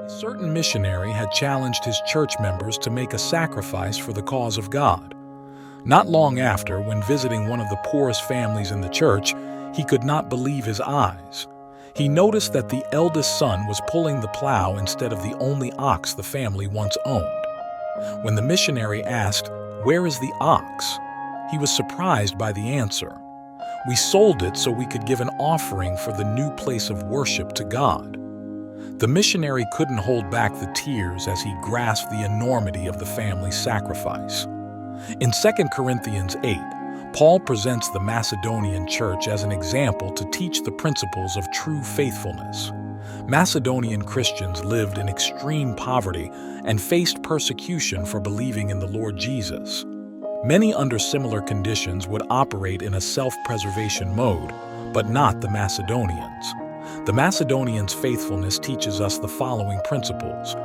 A certain missionary had challenged his church members to make a sacrifice for the cause of God. Not long after, when visiting one of the poorest families in the church, he could not believe his eyes. He noticed that the eldest son was pulling the plow instead of the only ox the family once owned. When the missionary asked, "Where is the ox?" he was surprised by the answer. "We sold it so we could give an offering for the new place of worship to God." The missionary couldn't hold back the tears as he grasped the enormity of the family's sacrifice. In 2 Corinthians 8, Paul presents the Macedonian church as an example to teach the principles of true faithfulness. Macedonian Christians lived in extreme poverty and faced persecution for believing in the Lord Jesus. Many under similar conditions would operate in a self-preservation mode, but not the Macedonians. The Macedonians' faithfulness teaches us the following principles.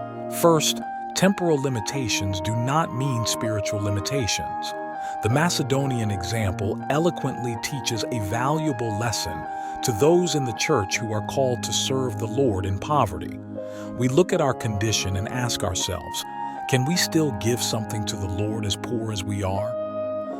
First, temporal limitations do not mean spiritual limitations. The Macedonian example eloquently teaches a valuable lesson to those in the church who are called to serve the Lord in poverty. We look at our condition and ask ourselves, can we still give something to the Lord as poor as we are?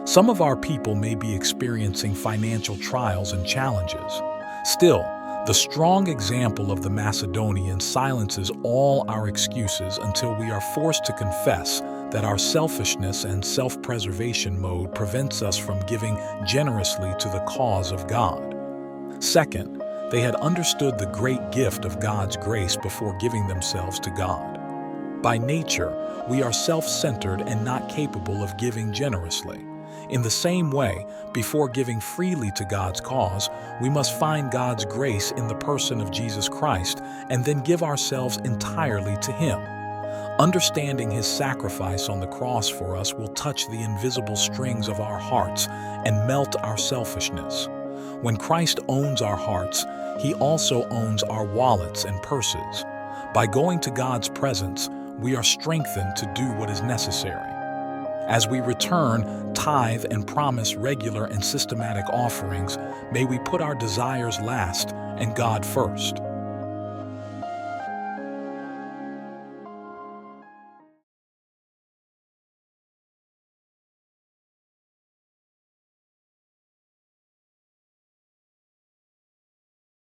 Some of our people may be experiencing financial trials and challenges. Still, the strong example of the Macedonians silences all our excuses until we are forced to confess that our selfishness and self-preservation mode prevents us from giving generously to the cause of God. Second, they had understood the great gift of God's grace before giving themselves to God. By nature, we are self-centered and not capable of giving generously. In the same way, before giving freely to God's cause, we must find God's grace in the person of Jesus Christ and then give ourselves entirely to Him. Understanding His sacrifice on the cross for us will touch the invisible strings of our hearts and melt our selfishness. When Christ owns our hearts, He also owns our wallets and purses. By going to God's presence, we are strengthened to do what is necessary. As we return, tithe, and promise regular and systematic offerings, may we put our desires last and God first.